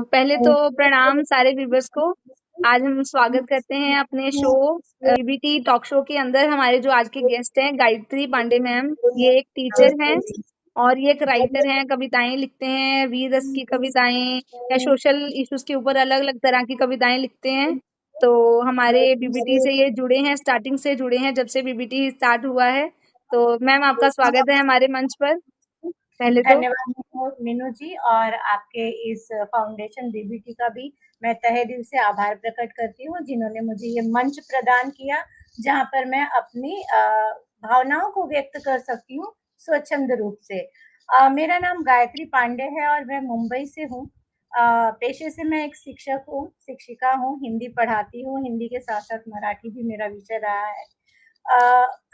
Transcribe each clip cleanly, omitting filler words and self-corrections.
पहले तो प्रणाम सारे व्यूवर्स को। आज हम स्वागत करते हैं अपने शो बीबीटी टॉक शो के अंदर। हमारे जो आज के गेस्ट हैं गायत्री पांडे मैम, ये एक टीचर हैं और ये एक राइटर हैं, कविताएं लिखते हैं, वीर रस की कविताएं या सोशल इश्यूज के ऊपर अलग अलग तरह की कविताएं लिखते हैं। तो हमारे बीबीटी से ये जुड़े हैं, स्टार्टिंग से जुड़े हैं जब से बीबीटी स्टार्ट हुआ है। तो मैम आपका स्वागत है हमारे मंच पर। पहले तो धन्यवाद मीनू जी, और आपके इस फाउंडेशन बीबीटी का भी मैं तहे दिल से आभार प्रकट करती हूँ, जिन्होंने मुझे ये मंच प्रदान किया जहाँ पर मैं अपनी भावनाओं को व्यक्त कर सकती हूँ स्वच्छंद रूप से। मेरा नाम गायत्री पांडे है और मैं मुंबई से हूँ। पेशे से मैं एक शिक्षक हूँ, शिक्षिका हूँ, हिंदी पढ़ाती हूँ, हिंदी के साथ साथ मराठी भी मेरा विषय रहा है।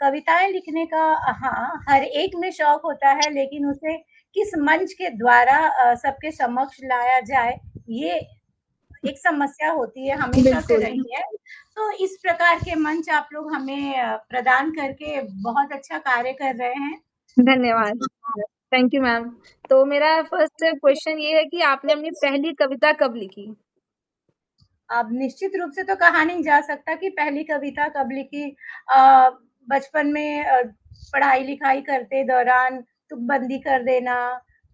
कविताएं लिखने का हाँ, हर एक में शौक होता है, लेकिन उसे किस मंच के द्वारा सबके समक्ष लाया जाए, ये एक समस्या होती है, हमेशा से रही है। तो इस प्रकार के मंच आप लोग हमें प्रदान करके बहुत अच्छा कार्य कर रहे हैं। धन्यवाद, थैंक यू मैम। तो मेरा फर्स्ट क्वेश्चन ये है कि आपने अपनी पहली कविता कब लिखी? अब निश्चित रूप से तो कहा नहीं जा सकता कि पहली कविता कब लिखी। बचपन में पढ़ाई लिखाई करते दौरान तुकबंदी कर देना,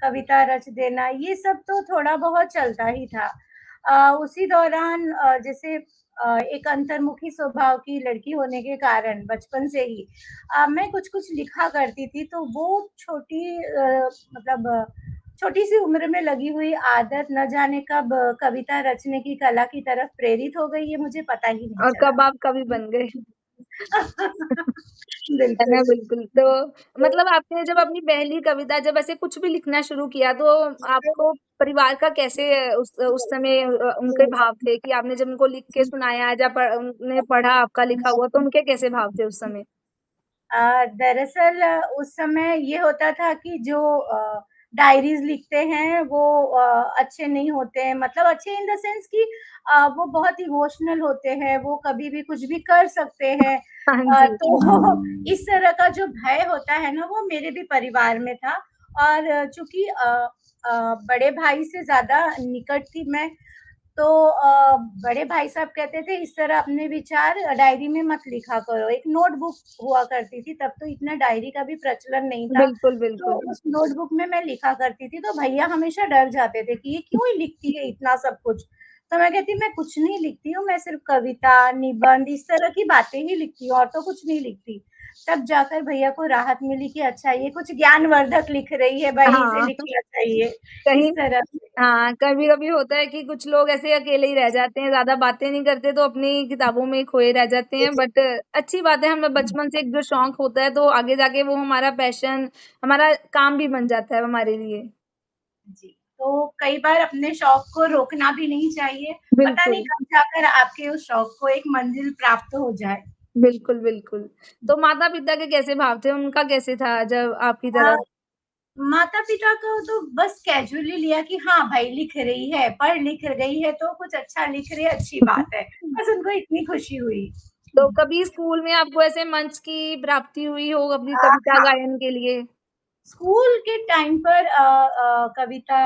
कविता रच देना, ये सब तो थोड़ा बहुत चलता ही था। उसी दौरान जैसे एक अंतर्मुखी स्वभाव की लड़की होने के कारण बचपन से ही मैं कुछ कुछ लिखा करती थी। तो वो मतलब छोटी सी उम्र में लगी हुई आदत न जाने कब कविता रचने की कला की तरफ प्रेरित हो गई, ये मुझे पता ही नहीं और चला। कब आप कवि बन गए? है ना, बिल्कुल। बिल्कुल। तो मतलब आपने जब अपनी पहली कविता, जब ऐसे कुछ भी लिखना शुरू किया, तो आपको परिवार का कैसे उस समय उनके भाव थे कि आपने जब उनको लिख के सुनाया, जब उन्होंने पढ़ा आपका लिखा हुआ, तो उनके कैसे भाव थे उस समय? दरअसल उस समय ये होता था कि जो डायरीज लिखते हैं वो अच्छे नहीं होते हैं, मतलब अच्छे इन द सेंस कि वो बहुत इमोशनल होते हैं, वो कभी भी कुछ भी कर सकते हैं। हाँ जी। तो इस तरह का जो भय होता है ना, वो मेरे भी परिवार में था। और चूंकि बड़े भाई से ज्यादा निकट थी मैं, तो बड़े भाई साहब कहते थे इस तरह अपने विचार डायरी में मत लिखा करो। एक नोटबुक हुआ करती थी, तब तो इतना डायरी का भी प्रचलन नहीं था। बिल्कुल, तो बिल्कुल। उस नोटबुक में मैं लिखा करती थी, तो भैया हमेशा डर जाते थे कि ये क्यों ही लिखती है इतना सब कुछ। तो मैं कहती मैं कुछ नहीं लिखती हूँ, मैं सिर्फ कविता, निबंध इस तरह की बातें ही लिखती हूँ और तो कुछ नहीं लिखती। तब जाकर भैया को राहत मिली कि अच्छा ये कुछ ज्ञानवर्धक लिख रही है भाई, इसे हाँ, लिखना चाहिए, कहीं इस तरह से। हाँ, कभी-कभी होता है कि कुछ लोग ऐसे अकेले ही रह जाते हैं, ज़्यादा बातें नहीं करते, तो अपनी किताबों में ही खोए रह जाते हैं। बट अच्छी बात है, हमें बचपन से एक जो शौक होता है, तो आगे जाके वो हमारा पैशन, हमारा काम भी बन जाता है हमारे लिए। जी, तो कई बार अपने शौक को रोकना भी नहीं चाहिए। पता नहीं बिल्कुल, कब जाकर आपके उस शौक को एक मंजिल प्राप्त हो जाए। बिल्कुल, बिल्कुल। तो माता-पिता के कैसे भाव थे? उनका कैसे था जब आपकी हाँ, तरफ? माता-पिता को तो बस कैजुअली लिया कि हाँ भाई लिख रही है, पढ़ लिख गई है तो कुछ अच्छा लिख रही है, अच्छी बात है। बस उनको इतनी खुशी हुई। तो कभी स्कूल में आपको ऐसे मंच की प्राप्ति हुई हो अपनी कविता हाँ, गायन के लिए? स्कूल के टाइम पर कविता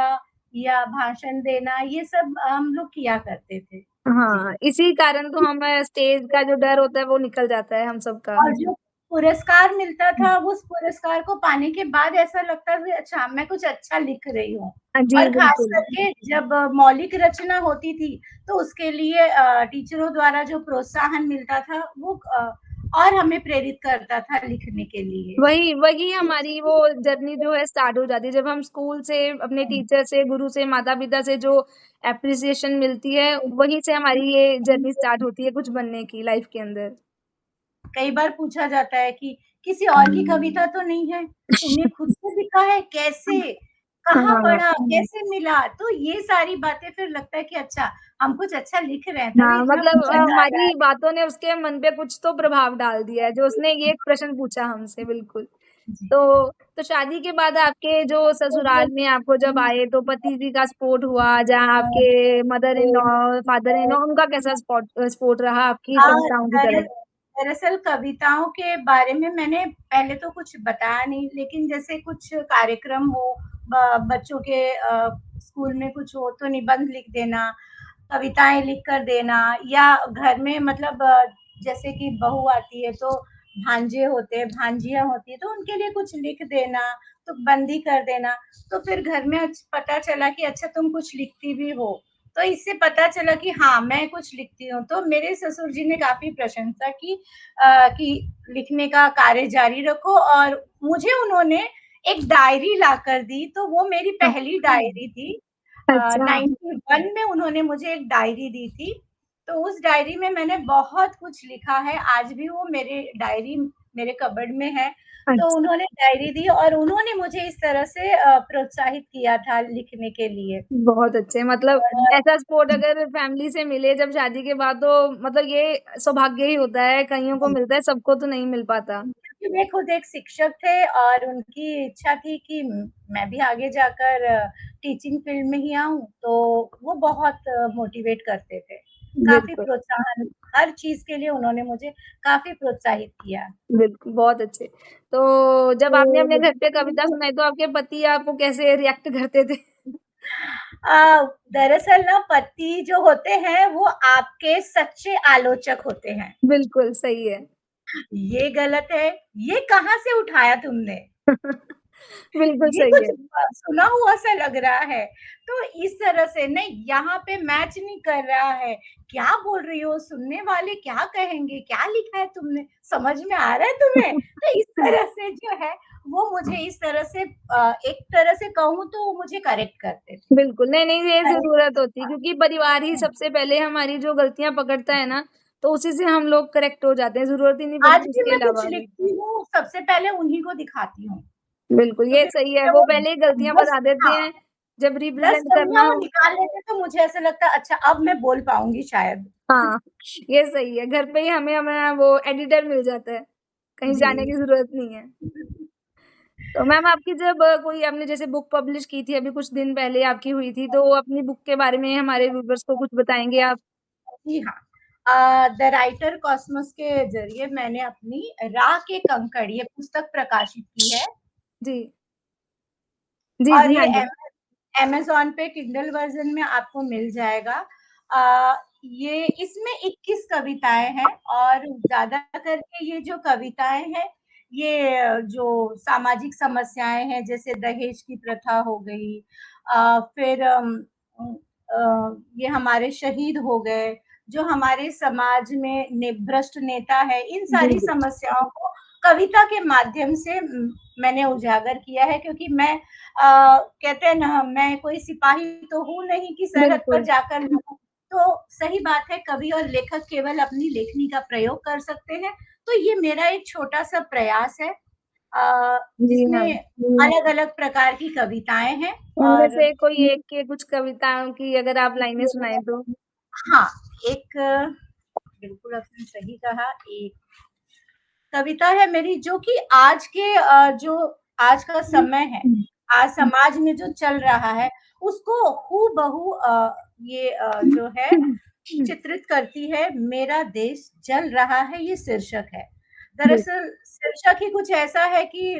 या भाषण देना ये सब हम लोग किया करते थे। जी। हाँ, इसी कारण तो हमें स्टेज का जो डर होता है, वो निकल जाता है हम सबका। और जो पुरस्कार मिलता था, उस पुरस्कार को पाने के बाद ऐसा लगता था अच्छा मैं कुछ अच्छा लिख रही हूँ। हाँ जी, और खास बिल्कुल। करके जब मौलिक रचना होती थी, तो उसके लिए टीचरों द्वारा जो प्रोत्साहन मिलता था वो और हमें प्रेरित करता था लिखने के लिए। वही वही हमारी वो जर्नी जो है स्टार्ट हो जाती है जब हम स्कूल से, अपने टीचर से, गुरु से, माता-पिता से जो एप्रिसिएशन मिलती है, वहीं से हमारी ये जर्नी स्टार्ट होती है कुछ बनने की लाइफ के अंदर। कई बार पूछा जाता है कि किसी और की कविता तो नहीं है, तुमने खुद से लिखा है, कैसे? कहाँ हाँ, पढ़ा? कैसे मिला? तो ये सारी बातें फिर लगता है कि अच्छा, हम कुछ अच्छा लिख रहे हैं, तभी हाँ, इतना मतलब पूछा जा रहा हमारी है। बातों ने उसके मन पे कुछ तो प्रभाव डाल दिया है, जो उसने ये एक प्रश्न पूछा हमसे, बिल्कुल। जी। तो शादी के बाद आपके जो ससुराल में आपको जब आए, तो पति जी का सपोर्ट हुआ, जहाँ आपके mother in law, father in law, उनका कैसा सपोर्ट रहा आपकी हाँ, कविताओं की तरफ? दरअसल कविताओं के बारे में मैंने पहले तो कुछ बताया नहीं, लेकिन जैसे कुछ कार्यक्रम हो, बच्चों के स्कूल में कुछ हो तो निबंध लिख देना, कविताएं लिख कर देना, या घर में मतलब जैसे कि बहू आती है तो भांजे होते हैं, भांजियां होती है तो उनके लिए कुछ लिख देना, तो बंदी कर देना। तो फिर घर में पता चला कि अच्छा तुम कुछ लिखती भी हो, तो इससे पता चला कि हाँ मैं कुछ लिखती हूँ। तो मेरे ससुर जी ने काफी प्रशंसा की कि लिखने का कार्य जारी रखो, और मुझे उन्होंने एक डायरी ला कर दी, तो वो मेरी पहली डायरी थी। अच्छा। 91 में उन्होंने मुझे एक डायरी दी थी, तो उस डायरी में मैंने बहुत कुछ लिखा है, आज भी वो मेरे डायरी मेरे कबर्ड में है। तो अच्छा। उन्होंने डायरी दी और उन्होंने मुझे इस तरह से प्रोत्साहित किया था लिखने के लिए। बहुत अच्छे, मतलब और ऐसा सपोर्ट अगर फैमिली से मिले जब शादी के बाद तो मतलब ये सौभाग्य ही होता है, कईयों को मिलता है, सबको तो नहीं मिल पाता। क्योंकि वे खुद एक शिक्षक थे और उनकी इच्छा थी कि मैं भी आगे जाकर टीचिंग फील्ड में ही आऊँ, तो वो बहुत मोटिवेट करते थे। काफ़ी बिल्कुल। प्रोत्साहन, हर चीज़ के लिए उन्होंने मुझे काफ़ी प्रोत्साहित किया। बिल्कुल, बहुत अच्छे। तो जब आपने अपने घर पे कविता सुनाई तो आपके पति आपको कैसे रिएक्ट करते थे? दरअसल ना पति जो होते हैं वो आपके सच्चे आलोचक होते हैं। बिल्कुल, सही है। ये गलत है, ये कहाँ से उठाया तुमने? बिल्कुल ये सही कुछ है। सुना हुआ सा लग रहा है। तो इस तरह से नहीं, यहाँ पे मैच नहीं कर रहा है। क्या बोल रही हो? सुनने वाले क्या कहेंगे? क्या लिखा है तुमने? समझ में आ रहा है तुम्हें? तो इस तरह से जो है वो मुझे इस तरह से एक तरह से कहूँ तो मुझे करेक्ट करते थे। बिल्कुल, नहीं-नहीं ये करेक्ट। ज़रूरत होती है क्योंकि परिवार ही सबसे पहले हमारी जो गलतियाँ पकड़ता है ना, तो उसी से हम लोग करेक्ट हो जाते हैं, ज़रूरत ही नहीं आज पड़ती भी उसके मैं कुछ अलावा भी। लिखती हूँ, सबसे पहले उन्हीं को दिखाती हूँ। बिल्कुल, तो ये फिर सही है, जब वो वो पहले ही गलतियाँ दस, बता देते हाँ, हैं, जब 10 रिप्रेज़ेंट करना पंक्तियाँ वो हो। निकाल लेते तो मुझे ऐसा लगता है अच्छा अब मैं बोल पाऊँगी शायद। हाँ, ये सही है, घर पे ही हमें हमें वो एडिटर मिल जाता है, कहीं जी। जाने की ज़रूरत नहीं है। तो मैम आपकी जब कोई आपने जैसे बुक पब्लिश की थी, अभी कुछ दिन पहले आपकी हुई थी, तो अपनी बुक के बारे में हमारे व्यूअर्स को कुछ बताएँगे आप? जी हाँ। द राइटर कॉस्मोस के ज़रिए मैंने अपनी राह के कंकड़ ये पुस्तक प्रकाशित की है, जी। जी, और जी, ये हाँ जी। अमेज़न पे किंडल वर्ज़न में आपको मिल जाएगा। अ, ये इसमें 21 कविताएँ हैं, और ज़्यादा करके ये जो कविताएँ हैं, ये जो सामाजिक समस्याएँ हैं, जैसे दहेज की प्रथा हो गई, फिर ये हमारे शहीद हो गए, जो हमारे समाज में भ्रष्ट नेता है, इन जी, सारी जी। समस्याओं को कविता के माध्यम से मैंने उजागर किया है, क्योंकि मैं कहते हैं ना मैं कोई सिपाही तो हूँ नहीं कि सरहद पर बिल्कुल। जाकर लड़ूं। तो सही बात है, कवि और लेखक केवल अपनी लेखनी का प्रयोग कर सकते हैं। तो ये मेरा एक छोटा-सा प्रयास है, जी हाँ। जिसमें अलग-अलग प्रकार की कविताएँ हैं। उनमें और से कोई एक के कुछ कविताओं की अगर आप लाइनें सुनाएँ तो? हाँ, एक बिल्कुल आपने सही कहा, एक कविता है मेरी जो कि आज के जो आज का समय है, आज समाज में जो चल रहा है, उसको हूबहू ये जो है चित्रित करती है। मेरा देश जल रहा है, ये शीर्षक है। बिल दरअसल शीर्षक ही कुछ ऐसा है कि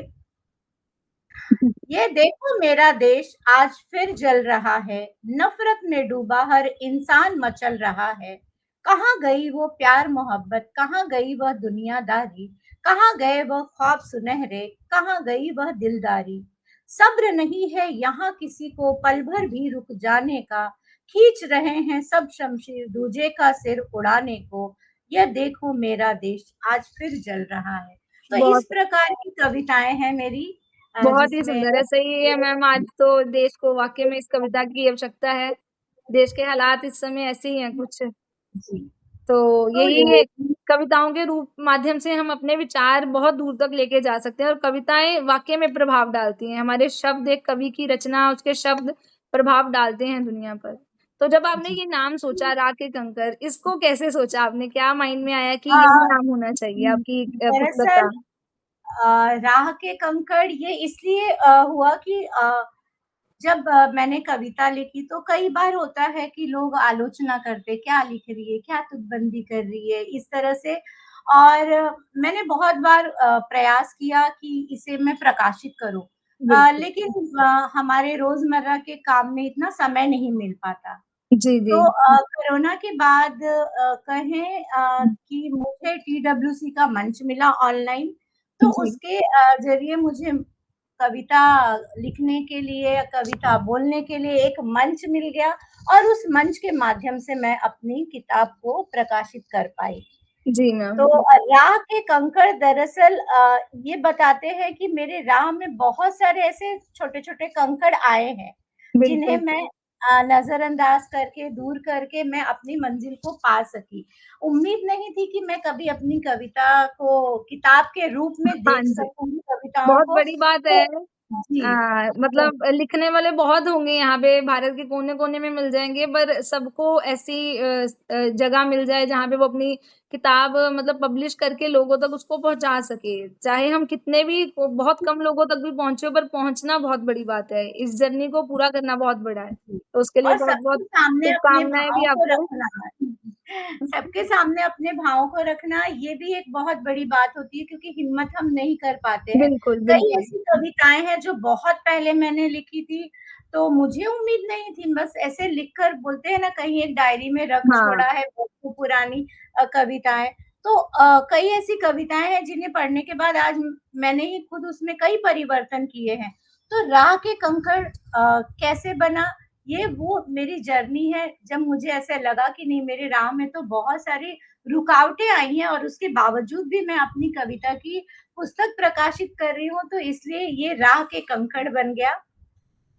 ये देखो मेरा देश आज फिर जल रहा है, नफ़रत में डूबा हर इंसान मचल रहा है। कहाँ गई वो प्यार मोहब्बत, कहाँ गई वह दुनियादारी, कहाँ गए वह ख्वाब सुनहरे, कहाँ गई वह दिलदारी। सब्र नहीं है यहाँ किसी को पल भर भी रुक जाने का, खींच रहे हैं सब शमशीर दूजे का सिर उड़ाने को। यह देखो मेरा देश आज फिर जल रहा है। तो इस बहुत प्रकार की कविताएँ हैं मेरी, बहुत ही जिसमें सुंदर है, सही है मैम आज तो देश को वाक़ई में इस कविता की आवश्यकता है। देश के हालात इस समय ऐसे ही हैं कुछ, जी, तो तो यही ये है कविताओं के रूप माध्यम से हम अपने विचार बहुत दूर तक लेके जा सकते हैं और कविताएँ वाक़ई में प्रभाव डालती हैं। हमारे शब्द एक कवि की रचना, उसके शब्द प्रभाव डालते हैं दुनिया पर। तो जब आपने जी। ये नाम सोचा राह के कंकर, इसको कैसे सोचा आपने? क्या माइंड में आया कि अ, यही नाम होना चाहिए आपकी पुस्तक दरअसल का? राह के कंकड़ ये इसलिए हुआ कि जब मैंने कविता लिखी तो कई बार होता है कि लोग आलोचना करते, क्या लिख रही है, क्या तुकबंदी कर रही है, इस तरह से। और मैंने बहुत बार प्रयास किया कि इसे मैं प्रकाशित करूँ। बिल्कुल। लेकिन हमारे रोज़मर्रा के काम में इतना समय नहीं मिल पाता। जी, जी। तो कोरोना के बाद कहें कि मुझे टीडब्ल्यूसी का मंच मिला ऑनलाइन, तो जी, उसके ज़रिए मुझे कविता लिखने के लिए, कविता बोलने के लिए एक मंच मिल गया और उस मंच के माध्यम से मैं अपनी किताब को प्रकाशित कर पाई। जी मैम। तो राह के कंकड़ दरअसल ये बताते हैं कि मेरे राह में बहुत सारे ऐसे छोटे-छोटे कंकड़ आए हैं, जिन्हें बिल्कुल। मैं नज़रअंदाज करके, दूर करके मैं अपनी मंज़िल को पा सकी। उम्मीद नहीं थी कि मैं कभी अपनी कविता को किताब के रूप में हाँ देख जी, सकूँगी कविताओं बहुत को। बड़ी बात तो है। जी, तो मतलब लिखने वाले बहुत होंगे यहाँ पे, भारत के कोने-कोने में मिल जाएँगे, पर सबको ऐसी जगह मिल जाए जहाँ पे वो अपनी किताब मतलब पब्लिश करके लोगों तक उसको पहुँचा सके। चाहे हम कितने भी बहुत कम लोगों तक भी पहुँचे हो, पर पहुँचना बहुत बड़ी बात है। इस जर्नी को पूरा करना बहुत बड़ा है। जी, तो उसके लिए और बहुत-बहुत सबके सामने अपने शुभकामनाएँ भी भावों को आपको। रखना सबके सामने अपने भावों को रखना ये भी एक बहुत बड़ी बात होती है क्योंकि हिम्मत हम नहीं कर पाते हैं। बिल्कुल, कई बिल्कुल। ऐसी कविताएँ हैं जो बहुत पहले मैंने लिखी थी, तो मुझे उम्मीद नहीं थी बस ऐसे लिख कर बोलते हैं ना कहीं एक डायरी में रख हाँ, छोड़ा है वो पुरानी कविताएँ। तो कई ऐसी कविताएँ हैं जिन्हें पढ़ने के बाद आज मैंने ही खुद उसमें कई परिवर्तन किए हैं। तो राह के कंकड़ कैसे बना ये वो मेरी जर्नी है जब मुझे ऐसा लगा कि नहीं मेरे राह में तो बहुत सारी रुकावटें आई हैं और उसके बावजूद भी मैं अपनी कविता की पुस्तक प्रकाशित कर रही हूँ तो इसलिए ये राह के कंकड़ बन गया।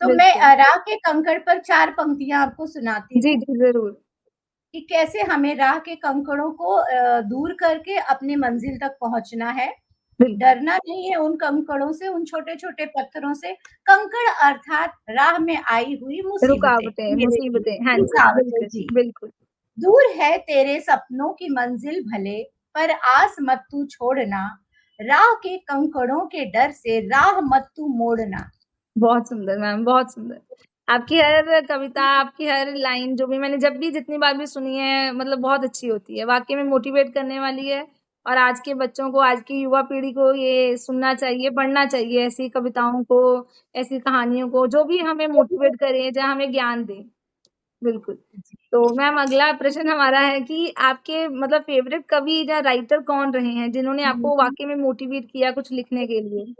तो मैं बिल्कुल। राह के कंकड़ पर 4 पंक्तियाँ आपको सुनाती जी, हूँ जी, ज़रूर। कि कैसे हमें राह के कंकड़ों को दूर करके अपनी मंजिल तक पहुँचना है। बिल्कुल। डरना नहीं है उन कंकड़ों से, उन छोटे-छोटे पत्थरों से। कंकड़ अर्थात राह में आई हुई मुसीबतें, रुकावटें, मेरे लिए मुसीबतें, हाँ जी, रुकावटें बिल्कुल, जी। बिल्कुल। दूर है तेरे सपनों की मंजिल भले, पर आस मत तू छोड़ना, राह के कंकड़ों के डर से राह मत तू मोड़ना। बहुत सुंदर मैम, बहुत सुंदर। आपकी हर कविता, आपकी हर लाइन जो भी मैंने जब भी जितनी बार भी सुनी है मतलब बहुत अच्छी होती है। वाक़ई में मोटिवेट करने वाली है और आज के बच्चों को, आज की युवा पीढ़ी को ये सुनना चाहिए, पढ़ना चाहिए ऐसी कविताओं को, ऐसी कहानियों को, जो भी हमें मोटिवेट करे, जो हमें ज्ञान दे। बिल्कुल। तो मैम अगला प्रश्न हमारा है कि आपके मतलब फ़ेवरेट कवि या राइटर कौन रहे हैं, जिन्होंने आपको वाक़ई में मोटिवेट किया कुछ लिखने के लिए?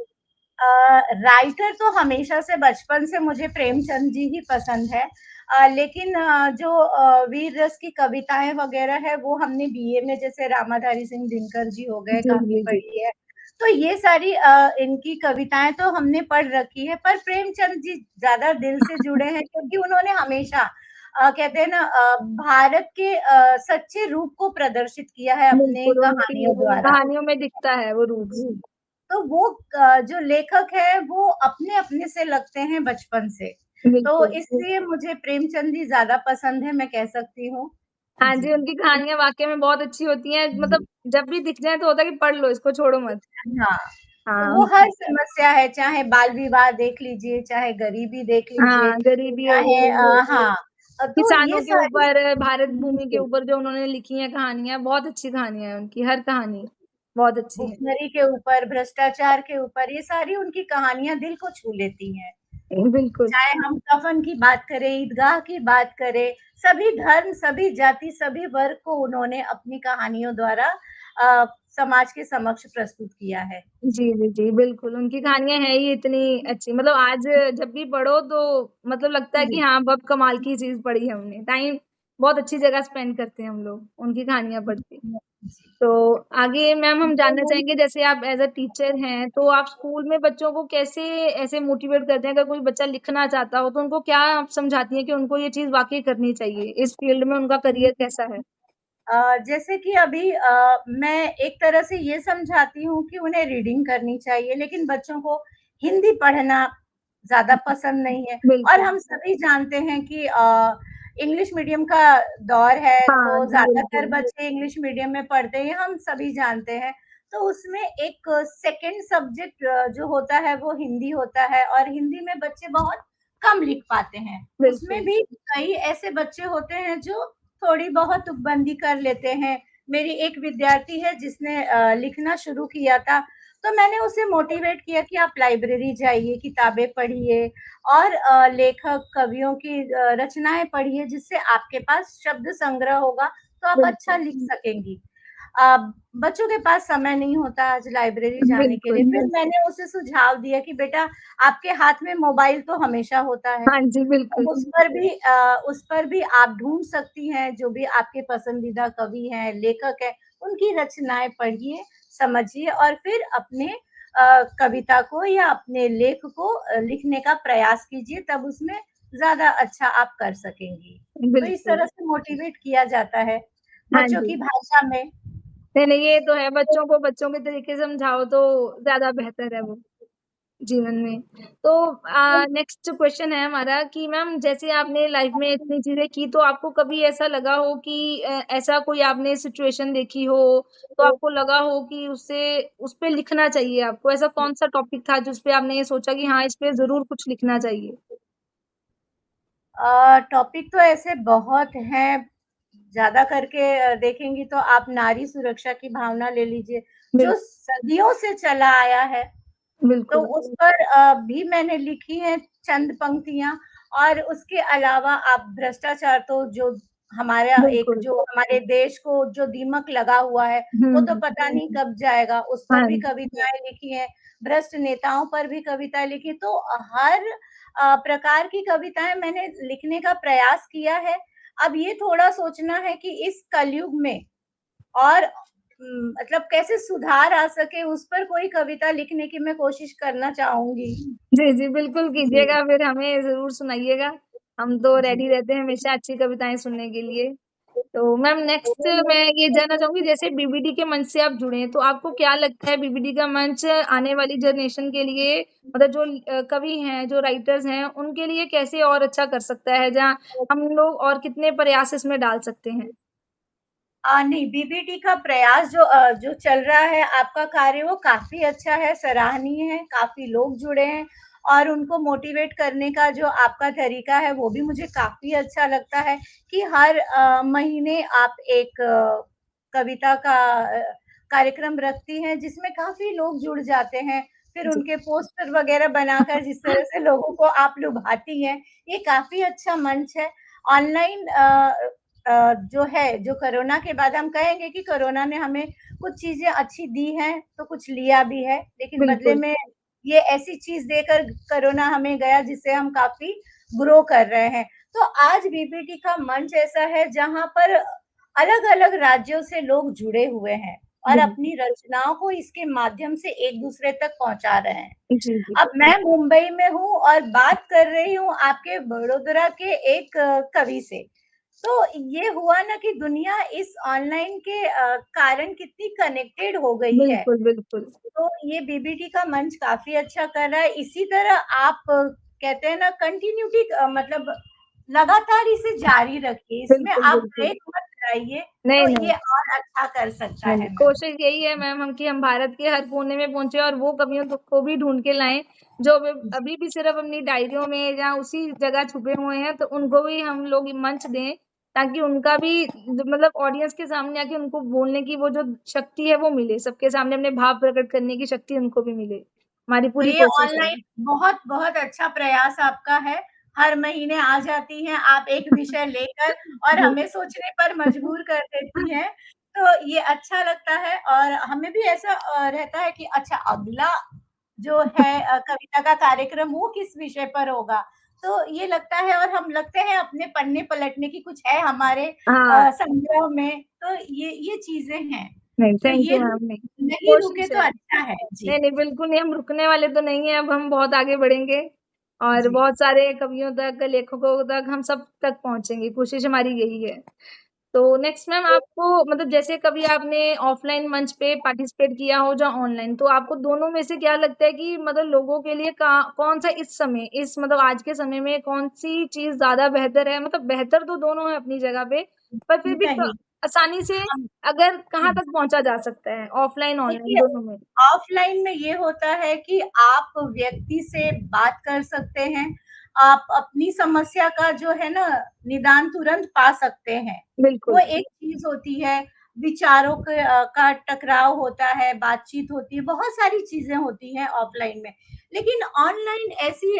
राइटर तो हमेशा से बचपन से मुझे प्रेमचंद जी ही पसंद है। लेकिन जो वीर रस की कविताएँ वग़ैरह है वो हमने बीए में जैसे रामाधारी सिंह दिनकर जी हो गए जी, काफ़ी जी, जी। पढ़ी है। तो ये सारी इनकी कविताएँ तो हमने पढ़ रखी है पर प्रेमचंद जी ज़्यादा दिल से जुड़े हैं क्योंकि उन्होंने हमेशा कहते हैं ना भारत के सच्चे रूप को प्रदर्शित किया है अपने बिल्कुल, उनकी कहानियों द्वारा। कहानियों में दिखता है वो रूप। जी। तो वो जो लेखक है वो अपने-अपने से लगते हैं बचपन से। तो बिल्कुल। इसलिए मुझे प्रेमचंद जी ज़्यादा पसंद है मैं कह सकती हूँ। हाँ जी। जी, उनकी कहानियाँ वाक़ई में बहुत अच्छी होती हैं, मतलब जब भी दिख जाएँ तो होता है कि पढ़ लो इसको, छोड़ो मत। हाँ, तो हाँ, वो हर समस्या है चाहे बाल विवाह देख लीजिए, चाहे गरीबी देख लीजिए, हाँ, गरीबी हो चाहे गई, हाँ, तो किसानों ये के सारी ऊपर, भारत भूमि के बिल्कुल। ऊपर जो उन्होंने लिखी हैं कहानियाँ, बहुत अच्छी कहानियाँ हैं उनकी, हर कहानी बहुत अच्छी है। भुखमरी के ऊपर, भ्रष्टाचार के ऊपर, ये सारी उनकी कहानियाँ दिल को छू लेती हैं। बिल्कुल। चाहे हम कफ़न की बात करें, ईदगाह की बात करें, सभी धर्म, सभी जाति, सभी वर्ग को उन्होंने अपनी कहानियों द्वारा समाज के समक्ष प्रस्तुत किया है। जी, जी। जी, जी, बिल्कुल, उनकी कहानियाँ हैं ही इतनी अच्छी, मतलब आज जब भी पढ़ो तो मतलब लगता है कि जी। हाँ, बहुत कमाल की चीज़ पढ़ी है हमने। टाइम बहुत अच्छी जगह स्पेंड करते हैं हम लोग, उनकी कहानियाँ पढ़ के। जी। तो आगे मैम हम जानना चाहेंगे, जैसे आप एज़ अ टीचर हैं, तो आप स्कूल में बच्चों को कैसे ऐसे मोटिवेट करते हैं? अगर कोई बच्चा लिखना चाहता हो, तो उनको क्या आप समझाती हैं कि उनको ये चीज़ वाक़ई करनी चाहिए? इस फ़ील्ड में उनका करियर कैसा है? जैसे कि अभी मैं एक तरह से ये समझाती हूँ कि उन्हें रीडिंग करनी चाहिए, लेकिन बच्चों को हिंदी पढ़ना ज़्यादा पसंद नहीं है और बिल्कुल। हम सभी जानते हैं कि इंग्लिश मीडियम का दौर है, हाँ तो जी, ज़्यादातर बिल्कुल। बच्चे इंग्लिश मीडियम में पढ़ते हैं, हम सभी जानते हैं। तो उसमें एक सेकंड सब्जेक्ट जो होता है, वो हिंदी होता है और हिंदी में बच्चे बहुत कम लिख पाते हैं। उसमें बिल्कुल। भी कई ऐसे बच्चे होते हैं जो थोड़ी बहुत तुकबंदी कर लेते हैं। मेरी एक विद्यार्थी है जिसने लिखना शुरू किया था, तो मैंने उसे मोटिवेट किया कि आप लाइब्रेरी जाइए, किताबें पढ़िए और लेखक, कवियों की रचनाएँ पढ़िए, जिससे आपके पास शब्द संग्रह होगा, तो आप अच्छा बिल्कुल, लिख सकेंगी। बच्चों के पास समय नहीं होता आज लाइब्रेरी जाने के लिए, बिल्कुल। फिर मैंने उसे सुझाव दिया कि बेटा, आपके हाथ में मोबाइल तो हमेशा होता है, हाँ जी, बिल्कुल, उस पर भी आप ढूँढ सकती हैं, जो भी आपके पसंदीदा कवि हैं, लेखक हैं, उनकी रचनाएँ पढ़िए, समझिए और फिर अपने कविता को या अपने लेख को लिखने का प्रयास कीजिए, तब उसमें ज़्यादा अच्छा आप कर सकेंगी। तो इस बिल्कुल। तरह से मोटिवेट किया जाता है, हाँ बच्चों जी। की भाषा में। नहीं, नहीं, ये तो है, बच्चों को बच्चों के तरीके से समझाओ तो ज़्यादा बेहतर है वो जीवन में। तो नेक्स्ट क्वेश्चन है हमारा कि मैम जैसे आपने लाइफ में इतनी चीज़ें की, तो आपको कभी ऐसा लगा हो कि ऐसा कोई आपने सिचुएशन देखी हो, तो आपको लगा हो कि उस पे लिखना चाहिए आपको? ऐसा कौन-सा टॉपिक था जिस पे आपने ये सोचा कि हाँ, इस पे ज़रूर कुछ लिखना चाहिए? टॉपिक तो ऐसे बहुत हैं, ज़्यादा करके देखेंगी तो आप नारी सुरक्षा की भावना ले लीजिए, बिल जो सदियों से चला आया है, तो बिल्कुल। उस पर भी मैंने लिखी हैं चंद पंक्तियाँ और उसके अलावा आप भ्रष्टाचार तो जो हमारा एक बिल्कुल। जो हमारे देश को जो दीमक लगा हुआ है, हुँ, वो तो हुँ। पता नहीं कब जाएगा, उस पर हाँ भी जी। कविताएँ लिखी हैं, भ्रष्ट नेताओं पर भी कविताएँ लिखी, तो हर प्रकार की कविताएँ मैंने लिखने का प्रयास किया है। अब ये थोड़ा सोचना है कि इस कलयुग में और मतलब कैसे सुधार आ सके उस पर कोई कविता लिखने की मैं कोशिश करना चाहूँगी। जी, जी, बिल्कुल जी, कीजिएगा, फिर हमें ज़रूर सुनाइएगा। हम तो जी। रेडी रहते हैं हमेशा अच्छी कविताएँ सुनने के लिए। तो मैम नेक्स्ट मैं ये जानना चाहूँगी, जैसे बीबीडी के मंच से आप जुड़े हैं, तो आपको क्या लगता है बीबीडी का मंच आने वाली जनरेशन के लिए, मतलब जो कवि हैं, जो राइटर्स हैं, उनके लिए कैसे और अच्छा कर सकता है? जहाँ हम लोग और कितने प्रयास इसमें डाल सकते हैं? नहीं, बीबीटी का प्रयास जो चल रहा है, आपका कार्य वो काफ़ी अच्छा है, सराहनीय है, काफ़ी लोग जुड़े हैं और उनको मोटिवेट करने का जो आपका तरीका है, वो भी मुझे काफ़ी अच्छा लगता है कि हर महीने आप एक कविता का कार्यक्रम रखती हैं, जिसमें काफ़ी लोग जुड़ जाते हैं। फिर जी। उनके पोस्टर वगैरह बनाकर जिस तरह से लोगों को आप लुभाती हैं, ये काफ़ी अच्छा मंच है। ऑनलाइन जो है, जो कोरोना के बाद हम कहेंगे कि कोरोना ने हमें कुछ चीज़ें अच्छी दी हैं, तो कुछ लिया भी है, लेकिन बदले बिल्कुल, में ये ऐसी चीज़ देकर कोरोना हमें गया जिससे हम काफ़ी ग्रो कर रहे हैं। तो आज बीपीटी का मंच ऐसा है जहाँ पर अलग-अलग राज्यों से लोग जुड़े हुए हैं और बिल्कुल। अपनी रचनाओं को इसके माध्यम से एक-दूसरे तक पहुँचा रहे हैं। जी, जी। अब मैं मुंबई में हूँ और बात कर रही हूँ आपके बड़ोदरा के एक कवि से। तो ये हुआ ना कि दुनिया इस ऑनलाइन के कारण कितनी कनेक्टेड हो गई है। बिल्कुल, बिल्कुल। तो ये बीबीटी का मंच काफ़ी अच्छा कर रहा है। इसी तरह आप कहते हैं ना कंटिन्यूटी मतलब लगातार इसे जारी रखिए। इसमें बिल्कुल, आप बिल्कुल। ब्रेक मत कराइए, नहीं, तो नहीं। ये और अच्छा कर सकता हाँ है जी, मैम। कोशिश यही है मैम हम कि हम भारत के हर कोने में पहुँचे और वो कवियों को भी ढूँढ के लाएँ, जो जी, अभी भी सिर्फ़ अपनी डायरियों में या उसी जगह छुपे हुए हैं, तो उनको भी हम लोग मंच दें, ताकि उनका भी मतलब ऑडियंस के सामने आके उनको बोलने की वो जो शक्ति है वो मिले, सबके सामने अपने भाव प्रकट करने की शक्ति उनको भी मिले। हमारी तो पूरी ये कोशिश है। ऑनलाइन बहुत-बहुत अच्छा प्रयास आपका है। हर महीने आ जाती हैं आप एक विषय लेकर और जी। हमें सोचने पर मजबूर कर देती हैं। तो ये अच्छा लगता है और हमें भी ऐसा रहता है कि अच्छा अगला जो है कविता का कार्यक्रम वो किस विषय पर होगा। तो ये लगता है और हम लगते हैं अपने पन्ने पलटने की कुछ है हमारे हाँ, संग्रह में। तो ये चीज़ें हैं। नहीं तो थैंक ये यू मैम, नहीं, नहीं रुके कोशिश तो है। अच्छा है। नहीं, जी, नहीं, बिल्कुल नहीं, हम रुकने वाले तो नहीं हैं, अब हम बहुत आगे बढ़ेंगे और जी। बहुत सारे कवियों तक, लेखकों तक, हम सब तक पहुँचेंगे, कोशिश हमारी यही है। तो नेक्स्ट मैम आपको मतलब जैसे कभी आपने ऑफ़लाइन मंच पे पार्टिसिपेट किया हो या ऑनलाइन, तो आपको दोनों में से क्या लगता है कि मतलब लोगों के लिए का कौन-सा इस समय इस मतलब आज के समय में कौन-सी चीज़ ज़्यादा बेहतर है? मतलब बेहतर तो दोनों है अपनी जगह पे, पर फिर भी नहीं, आसानी से हम अगर कहाँ हुँ, तक पहुँचा जा सकता है, ऑफ़लाइन, ऑनलाइन देखिए दोनों में? ऑफ़लाइन में ये होता है कि आप व्यक्ति से बात कर सकते हैं, आप अपनी समस्या का जो है ना निदान तुरंत पा सकते हैं, वो बिल्कुल। एक चीज़ होती है। विचारों का टकराव होता है, बातचीत होती है, बहुत सारी चीजें होती हैं ऑफलाइन में। लेकिन ऑनलाइन ऐसी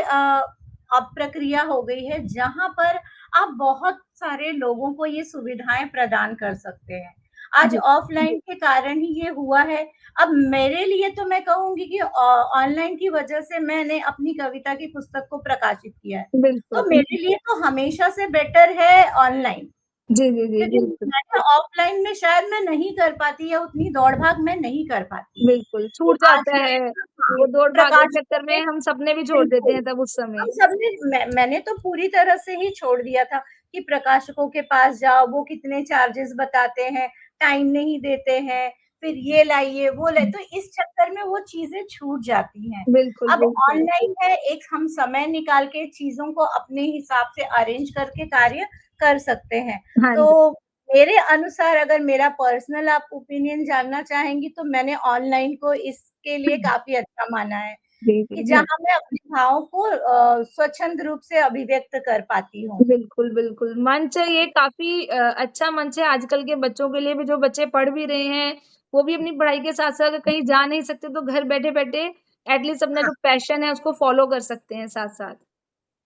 अब प्रक्रिया हो गई है जहां पर आप बहुत सारे लोगों को ये सुविधाएं प्रदान कर सकते हैं। आज जी, ऑफलाइन के कारण ही ये हुआ है। अब मेरे लिए तो मैं कहूंगी कि ऑनलाइन की वजह से मैंने अपनी कविता की पुस्तक को प्रकाशित किया है, बिल्कुल। तो मेरे लिए तो हमेशा से बेटर है ऑनलाइन। जी, जी, जी, क्योंकि बिल्कुल। मैं ऑफलाइन में शायद मैं नहीं कर पाती, या उतनी दौड़ भाग मैं नहीं कर पाती। बिल्कुल, तो छूट आज जाता मैं, है। हाँ, वो दौड़-भाग के प्रकाशकों चक्कर के, में हम सपने भी छोड़ देते बिल्कुल, हैं तब उस समय। हम सबने, मैंने तो पूरी तरह से ही छोड़ दिया था कि प्रकाशकों के पास जाओ, वो कितने चार्जेस बताते हैं, टाइम नहीं देते हैं, फिर ये लाइए वो लाइए, तो इस चक्कर में वो चीजें छूट जाती हैं। बिल्कुल, अब बिल्कुल। ऑनलाइन है, एक हम समय निकाल के चीजों को अपने हिसाब से अरेंज करके कार्य कर सकते हैं। हाँ तो जी। मेरे अनुसार, अगर मेरा पर्सनल आप ओपिनियन जानना चाहेंगी, तो मैंने ऑनलाइन को इसके लिए काफी अच्छा माना है जी, जी, कि जी। जहाँ मैं अपने भावों को स्वच्छंद रूप से अभिव्यक्त कर पाती हूँ। बिल्कुल, बिल्कुल। मंच ये काफ़ी अच्छा मंच है आजकल के बच्चों के लिए भी, जो बच्चे पढ़ भी रहे हैं, वो भी अपनी पढ़ाई के साथ-साथ अगर कहीं जा नहीं सकते तो घर बैठे-बैठे एटलीस्ट अपना हाँ, जो पैशन है उसको फ़ॉलो कर सकते हैं साथ-साथ।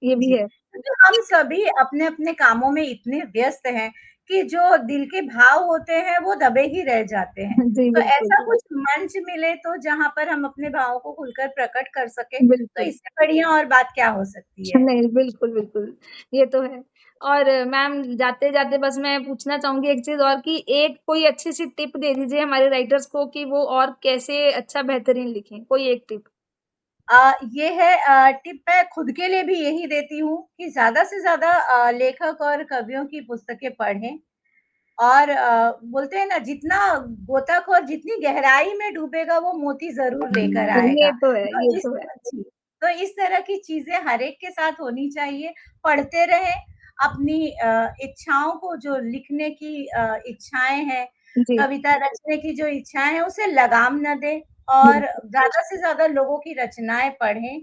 ये भी जी। है। क्योंकि हम सभी अपने-अपने कामों में इतने व्यस्त हैं कि जो दिल के भाव होते हैं वो दबे ही रह जाते हैं। जी, तो बिल्कुल। ऐसा कुछ मंच मिले तो जहाँ पर हम अपने भावों को खुलकर प्रकट कर सकें, तो बिल्कुल। इससे बढ़िया और बात क्या हो सकती है? नहीं, बिल्कुल, बिल्कुल, ये तो है। और मैम जाते-जाते बस मैं पूछना चाहूँगी एक चीज़ और कि एक कोई अच्छी-सी टिप दे दीजिए हमारे राइटर्स को कि वो और कैसे अच्छा बेहतरीन लिखें? कोई एक टिप। ये है, टिप मैं खुद के लिए भी यही देती हूँ कि ज़्यादा से ज़्यादा लेखक और कवियों की पुस्तकें पढ़ें। और बोलते हैं ना, जितना गोताखोर जितनी गहराई में डूबेगा वो मोती ज़रूर लेकर ये आएगा। तो है, तो ये इस तो है। जी, तो इस तरह की चीज़ें हर एक के साथ होनी चाहिए। पढ़ते रहें, अपनी इच्छाओं को, जो लिखने की इच्छाएँ हैं, जी, कविता रचने की जो इच्छाएँ हैं, उसे लगाम ना दें, और बिल्कुल। ज़्यादा से ज़्यादा लोगों की रचनाएँ पढ़ें,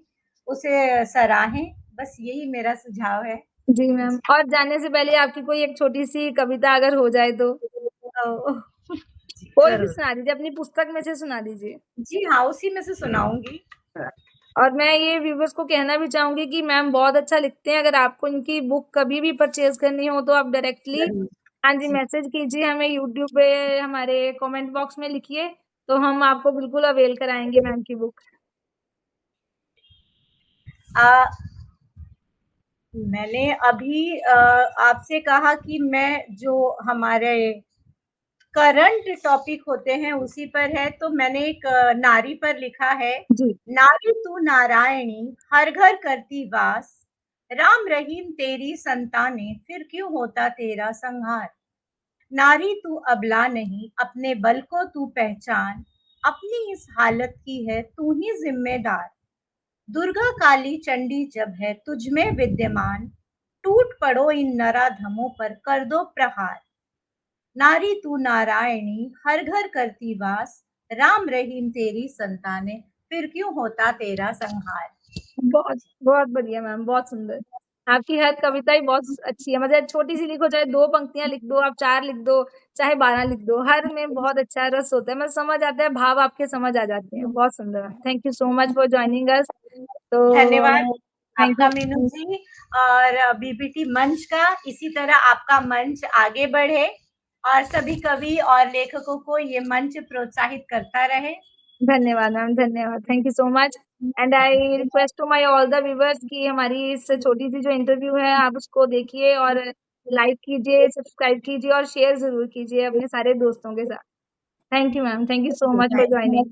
उसे सराहें। बस यही मेरा सुझाव है। जी, मैम। जी। और जाने से पहले आपकी कोई एक छोटी-सी कविता अगर हो जाए तो? तो जी, कोई भी ज़रूर। सुना दीजिए, अपनी पुस्तक में से सुना दीजिए। जी हाँ, उसी में से सुनाऊँगी। और मैं ये व्यूअर्स को कहना भी चाहूँगी कि मैम बहुत अच्छा लिखते हैं, अगर आपको इनकी बुक कभी भी परचेज़ करनी हो तो आप डायरेक्टली ज़रूर। हाँ जी, जी। मैसेज कीजिए हमें यूट्यूब पे हमारे कमेंट बॉक्स में लिखिए, तो हम आपको बिल्कुल अवेल कराएँगे मैम की बुक। अ, मैंने अभी आपसे कहा कि मैं जो हमारे करंट टॉपिक होते हैं उसी पर है, तो मैंने एक नारी पर लिखा है। जी, नारी तू नारायणी, हर घर करती वास, राम रहीम तेरी संतानें, फिर क्यों होता तेरा संहार। नारी तू अबला नहीं, अपने बल को तू पहचान, अपनी इस हालत की है तू ही जिम्मेदार। दुर्गा काली चंडी जब है तुझ में विद्यमान, टूट पड़ो इन नराधमों पर कर दो प्रहार। नारी तू नारायणी, हर घर करती वास, राम रहीम तेरी संतानें, फिर क्यों होता तेरा संहार। बहुत बहुत बढ़िया मैम, बहुत सुंदर। आपकी हर कविता ही बहुत अच्छी है, मतलब छोटी-सी लिखो, चाहे 2 पंक्तियाँ लिख दो, आप 4 लिख दो, चाहे 12 लिख दो, हर में बहुत अच्छा रस होता है, मतलब समझ आता है, भाव आपके समझ आ जाते हैं। बहुत सुंदर ma'am, thank you so much for joining us. धन्यवाद तो थैंक आपका यू। मीनू जी। और बीपीटी मंच का इसी तरह आपका मंच आगे बढ़े, और सभी कवि और लेखकों को ये मंच प्रोत्साहित करता रहे। धन्यवाद मैम, धन्यवाद। Thank you so much and I request to my all the viewers कि हमारी इस छोटी-सी जो इंटरव्यू है, आप उसको देखिए और लाइक कीजिए, सब्सक्राइब कीजिए और शेयर ज़रूर कीजिए अपने सारे दोस्तों के साथ। Thank you ma'am, thank you so much for joining.